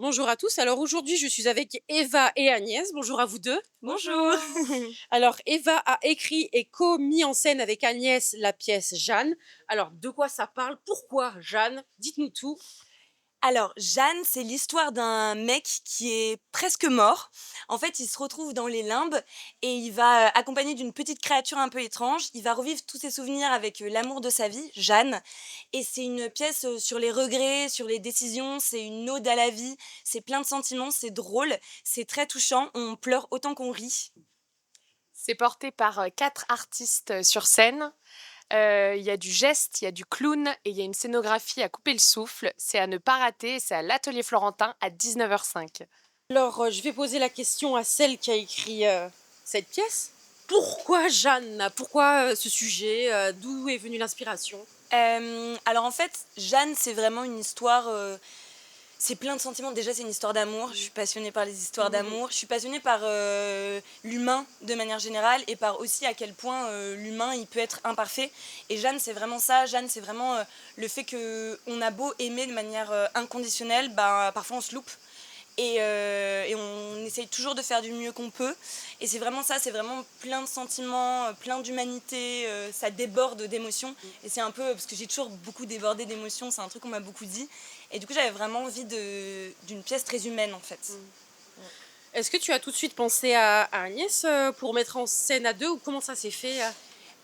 Bonjour à tous. Alors aujourd'hui, je suis avec Eva et Agnès. Bonjour à vous deux. Bonjour. Alors Eva a écrit et co-mis en scène avec Agnès la pièce Jeanne. Alors de quoi ça parle? Pourquoi Jeanne? Dites-nous tout. Alors, Jeanne, c'est l'histoire d'un mec qui est presque mort. En fait, il se retrouve dans les limbes et il va, accompagné d'une petite créature un peu étrange. Il va revivre tous ses souvenirs avec, l'amour de sa vie, Jeanne, et c'est une pièce, sur les regrets, sur les décisions. C'est une ode à la vie. C'est plein de sentiments, c'est drôle, c'est très touchant. On pleure autant qu'on rit. C'est porté par, 4 artistes, sur scène. Il y a du geste, il y a du clown et il y a une scénographie à couper le souffle. C'est à ne pas rater, c'est à l'Atelier Florentin à 19h05. Alors je vais poser la question à celle qui a écrit cette pièce. Pourquoi Jeanne? Pourquoi ce sujet? D'où est venue l'inspiration? Alors en fait, Jeanne, c'est vraiment une histoire, c'est plein de sentiments. Déjà, c'est une histoire d'amour. Je suis passionnée par les histoires d'amour. Je suis passionnée par l'humain de manière générale et par aussi à quel point l'humain, il peut être imparfait. Et Jeanne, c'est vraiment ça. Jeanne, c'est vraiment le fait qu'on a beau aimer de manière inconditionnelle, bah, parfois on se loupe. Et on essaye toujours de faire du mieux qu'on peut. Et c'est vraiment ça, c'est vraiment plein de sentiments, plein d'humanité, ça déborde d'émotions. Et c'est un peu, parce que j'ai toujours beaucoup débordé d'émotions, c'est un truc qu'on m'a beaucoup dit. Et du coup, j'avais vraiment envie d'une pièce très humaine, en fait. Est-ce que tu as tout de suite pensé à Agnès pour mettre en scène à deux ou comment ça s'est fait?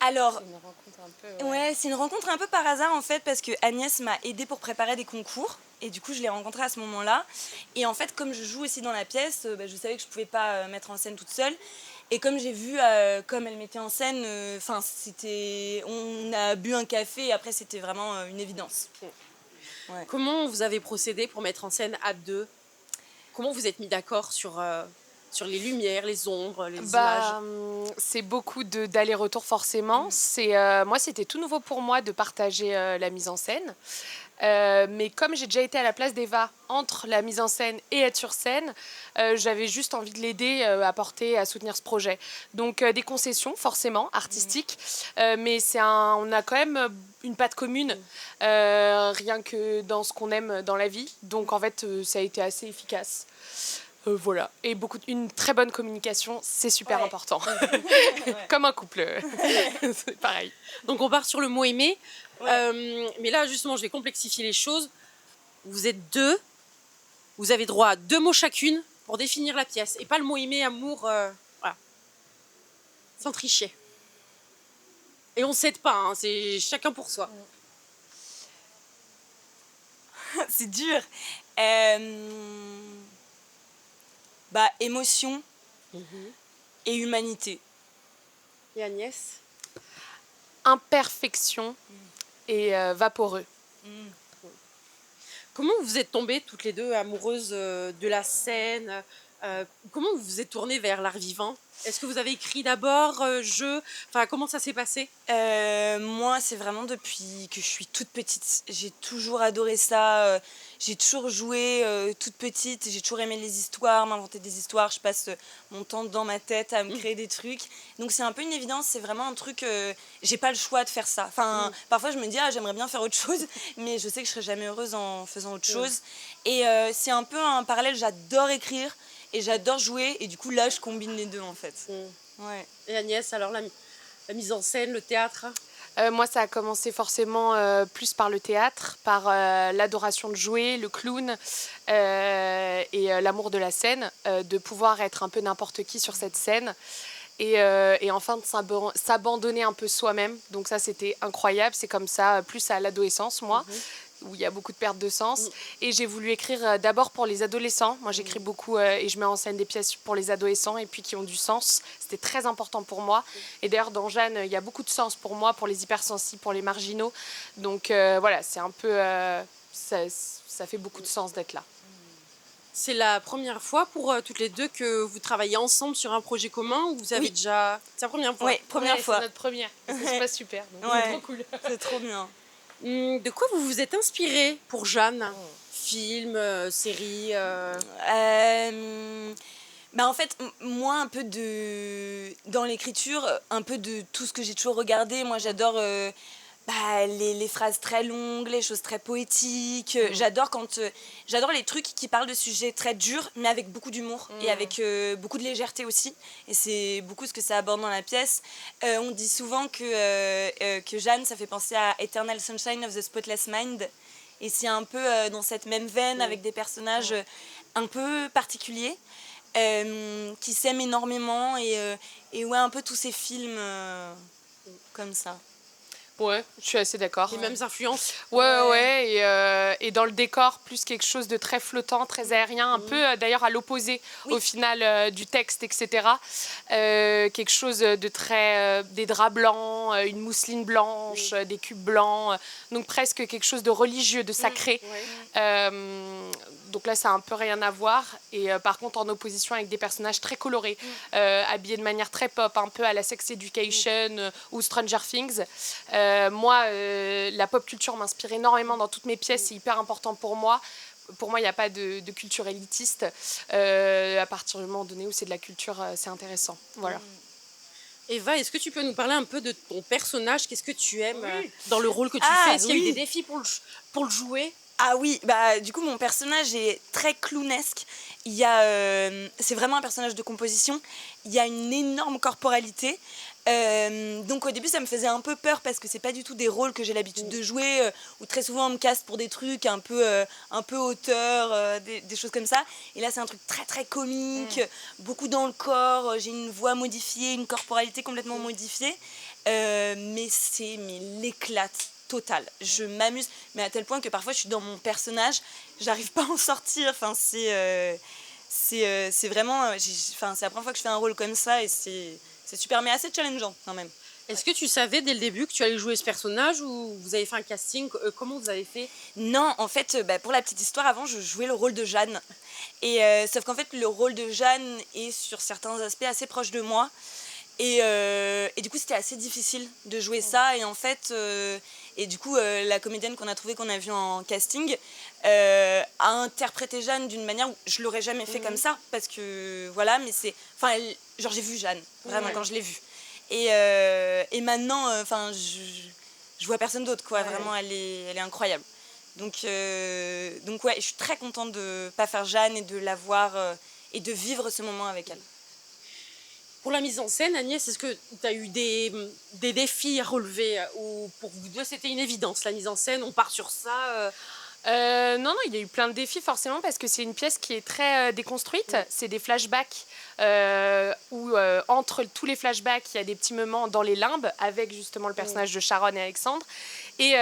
Alors, C'est une rencontre un peu, ouais, c'est une rencontre un peu par hasard, en fait, parce que Agnès m'a aidée pour préparer des concours. Et du coup, je l'ai rencontrée à ce moment-là. Et en fait, comme je joue aussi dans la pièce, bah, je savais que je pouvais pas mettre en scène toute seule. Et comme j'ai vu, comme elle mettait en scène, enfin, c'était, on a bu un café et après c'était vraiment une évidence. Ouais. Comment vous avez procédé pour mettre en scène à deux? Comment vous êtes mis d'accord sur les lumières, les ombres, les images? C'est beaucoup de d'allers-retours forcément. Moi, c'était tout nouveau pour moi de partager, la mise en scène. Mais comme j'ai déjà été à la place d'Eva entre la mise en scène et être sur scène, j'avais juste envie de l'aider, à soutenir ce projet. Donc des concessions forcément artistiques, mais on a quand même une patte commune, rien que dans ce qu'on aime dans la vie. Donc en fait, ça a été assez efficace. Voilà. Et une très bonne communication, c'est super Ouais. important. Ouais. Comme un couple, c'est pareil. Donc on part sur le mot aimer. Ouais. Mais là, justement, je vais complexifier les choses. Vous êtes deux, vous avez droit à deux mots chacune pour définir la pièce. Et pas le mot aimer, amour, voilà, sans tricher. Et on ne s'aide pas, hein, c'est chacun pour soi. C'est dur. Bah, émotion et humanité. Et Agnès? Imperfection et vaporeux. Mm. Comment vous êtes tombées toutes les deux amoureuses de la scène? Comment vous vous êtes tournées vers l'art vivant? Est-ce que vous avez écrit d'abord, jeu? Enfin, comment ça s'est passé? Moi, c'est vraiment depuis que je suis toute petite. J'ai toujours adoré ça. J'ai toujours joué toute petite. J'ai toujours aimé les histoires, m'inventer des histoires. Je passe mon temps dans ma tête à me créer des trucs. Donc c'est un peu une évidence. C'est vraiment un truc. J'ai pas le choix de faire ça. Enfin, parfois je me dis j'aimerais bien faire autre chose, mais je sais que je serai jamais heureuse en faisant autre chose. Et c'est un peu un parallèle. J'adore écrire et j'adore jouer. Et du coup là, je combine les deux en fait. Ouais. Et Agnès, alors la mise en scène, le théâtre? Moi, ça a commencé forcément plus par le théâtre, par l'adoration de jouer, le clown et l'amour de la scène, de pouvoir être un peu n'importe qui sur cette scène et enfin de s'abandonner un peu soi-même. Donc ça, c'était incroyable. C'est comme ça, plus à l'adolescence, moi, où il y a beaucoup de perte de sens. Et j'ai voulu écrire d'abord pour les adolescents. Moi, j'écris beaucoup et je mets en scène des pièces pour les adolescents et puis qui ont du sens. C'était très important pour moi. Et d'ailleurs, dans Jeanne, il y a beaucoup de sens pour moi, pour les hypersensibles, pour les marginaux. Donc voilà, c'est un peu... ça fait beaucoup de sens d'être là. C'est la première fois pour toutes les deux que vous travaillez ensemble sur un projet commun ou vous avez Oui. déjà... C'est la première fois? Ouais, première fois. C'est notre première. Ça se passe super. Donc Ouais. c'est trop cool. C'est trop bien. De quoi vous vous êtes inspiré pour Jeanne? Film, série Bah en fait, moi, un peu dans l'écriture, un peu de tout ce que j'ai toujours regardé. Moi, j'adore les phrases très longues, les choses très poétiques. J'adore les trucs qui parlent de sujets très durs, mais avec beaucoup d'humour et avec beaucoup de légèreté aussi. Et c'est beaucoup ce que ça aborde dans la pièce. On dit souvent que Jeanne, ça fait penser à Eternal Sunshine of the Spotless Mind. Et c'est un peu dans cette même veine, avec des personnages un peu particuliers, qui s'aiment énormément. Et ouais, un peu tous ces films comme ça. Ouais, je suis assez d'accord. Les mêmes influences. Et dans le décor, plus quelque chose de très flottant, très aérien, un peu d'ailleurs à l'opposé au final du texte, etc. Quelque chose de très... des draps blancs, une mousseline blanche, des cubes blancs, donc presque quelque chose de religieux, de sacré. Donc là, ça n'a un peu rien à voir. Et par contre, en opposition avec des personnages très colorés, habillés de manière très pop, un peu à la Sex Education ou Stranger Things. Moi, la pop culture m'inspire énormément dans toutes mes pièces. C'est hyper important pour moi. Pour moi, il n'y a pas de culture élitiste. À partir du moment donné où c'est de la culture, c'est intéressant. Voilà. Eva, est-ce que tu peux nous parler un peu de ton personnage? Qu'est-ce que tu aimes dans le rôle que tu fais? Est-ce qu'il y a eu des défis pour le jouer? Ah oui, du coup mon personnage est très clownesque. C'est vraiment un personnage de composition. Il y a une énorme corporalité. Donc au début ça me faisait un peu peur parce que c'est pas du tout des rôles que j'ai l'habitude de jouer, où très souvent on me casse pour des trucs un peu hauteur, des choses comme ça. Et là c'est un truc très très comique, beaucoup dans le corps, j'ai une voix modifiée, une corporalité complètement modifiée. Mais l'éclate totale. Je m'amuse, mais à tel point que parfois je suis dans mon personnage, j'arrive pas à en sortir. Enfin, c'est vraiment... c'est la première fois que je fais un rôle comme ça et c'est super, mais assez challengeant quand même. Est-ce que tu savais dès le début que tu allais jouer ce personnage ou vous avez fait un casting? Comment vous avez fait? Non, en fait, pour la petite histoire, avant, je jouais le rôle de Jeanne. Et, sauf qu'en fait, le rôle de Jeanne est sur certains aspects assez proche de moi. Et du coup, c'était assez difficile de jouer ça. Et en fait, et du coup, la comédienne qu'on a vue en casting a interprété Jeanne d'une manière où je l'aurais jamais fait comme ça. Parce que, voilà, mais c'est... Enfin, genre, j'ai vu Jeanne, vraiment, quand je l'ai vue. Et maintenant, je vois personne d'autre, quoi. Vraiment, elle est incroyable. Donc ouais, je suis très contente de pas faire Jeanne et de la voir et de vivre ce moment avec elle. Pour la mise en scène, Agnès, est-ce que tu as eu des défis à relever ou pour vous deux c'était une évidence, la mise en scène, on part sur ça Non, il y a eu plein de défis forcément parce que c'est une pièce qui est très déconstruite. C'est des flashbacks où entre tous les flashbacks, il y a des petits moments dans les limbes avec justement le personnage de Sharon et Alexandre. Et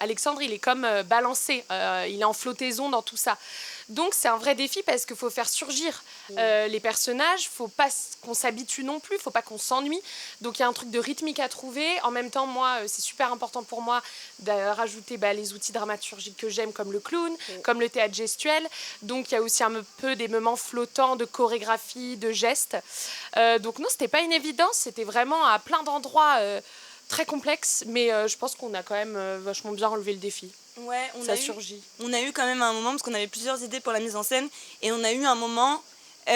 Alexandre, il est comme balancé, il est en flottaison dans tout ça. Donc c'est un vrai défi parce qu'il faut faire surgir les personnages, il ne faut pas qu'on s'habitue non plus, il ne faut pas qu'on s'ennuie. Donc il y a un truc de rythmique à trouver. En même temps, moi, c'est super important pour moi de rajouter les outils dramaturgiques que j'aime comme le clown, comme le théâtre gestuel. Donc il y a aussi un peu des moments flottants de chorégraphie, de gestes. Donc non, ce n'était pas une évidence, c'était vraiment à plein d'endroits très complexe, mais je pense qu'on a quand même vachement bien relevé le défi. Ouais, on a eu quand même un moment, parce qu'on avait plusieurs idées pour la mise en scène, et on a eu un moment où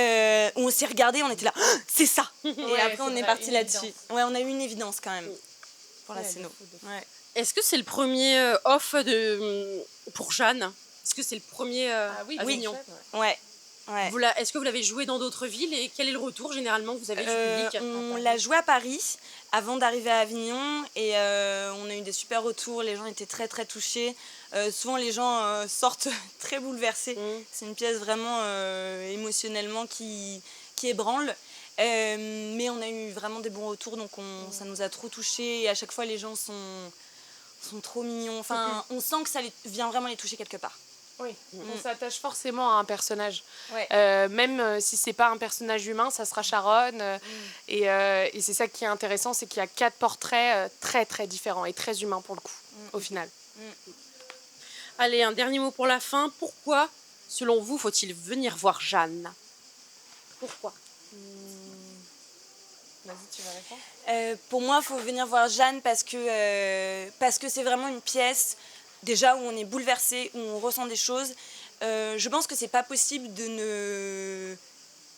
on s'est regardé, on était là, oh, c'est ça. Et après on est parti là-dessus. Ouais, on a eu une évidence quand même pour la scéno. Ouais. Est-ce que c'est le premier off pour Jeanne? Est-ce que c'est le premier à Avignon? Ouais. Ouais. Est-ce que vous l'avez joué dans d'autres villes et quel est le retour généralement que vous avez du public? On l'a joué à Paris avant d'arriver à Avignon et on a eu des super retours, les gens étaient très très touchés. Souvent les gens sortent très bouleversés. C'est une pièce vraiment émotionnellement qui ébranle. Mais on a eu vraiment des bons retours, donc ça nous a trop touchés et à chaque fois les gens sont trop mignons. Enfin, on sent que ça vient vraiment les toucher quelque part. Oui, on s'attache forcément à un personnage. Ouais. Même si c'est pas un personnage humain, ça sera Sharon. Et c'est ça qui est intéressant, c'est qu'il y a 4 portraits très très différents et très humains pour le coup, au final. Allez, un dernier mot pour la fin. Pourquoi, selon vous, faut-il venir voir Jeanne? Pourquoi? Vas-y, tu vas répondre. Pour moi, il faut venir voir Jeanne parce que c'est vraiment une pièce déjà où on est bouleversé, où on ressent des choses. Je pense que c'est pas possible de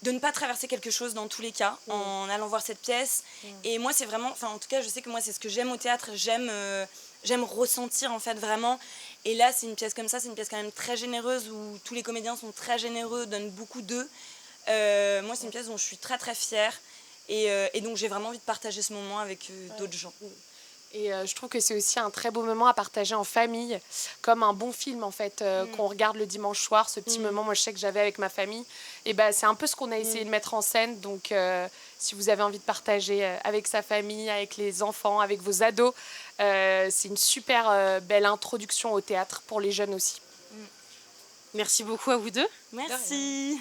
de ne pas traverser quelque chose dans tous les cas en allant voir cette pièce. Et moi, c'est vraiment, enfin en tout cas, je sais que moi, c'est ce que j'aime au théâtre. J'aime ressentir en fait vraiment. Et là, c'est une pièce comme ça, c'est une pièce quand même très généreuse où tous les comédiens sont très généreux, donnent beaucoup d'eux. Moi, c'est une pièce dont je suis très très fière. Et donc, j'ai vraiment envie de partager ce moment avec d'autres gens. Et je trouve que c'est aussi un très beau moment à partager en famille, comme un bon film en fait, qu'on regarde le dimanche soir, ce petit moment, moi je sais que j'avais avec ma famille. Et ben c'est un peu ce qu'on a essayé de mettre en scène, donc si vous avez envie de partager avec sa famille, avec les enfants, avec vos ados, c'est une super belle introduction au théâtre pour les jeunes aussi. Merci beaucoup à vous deux. Merci.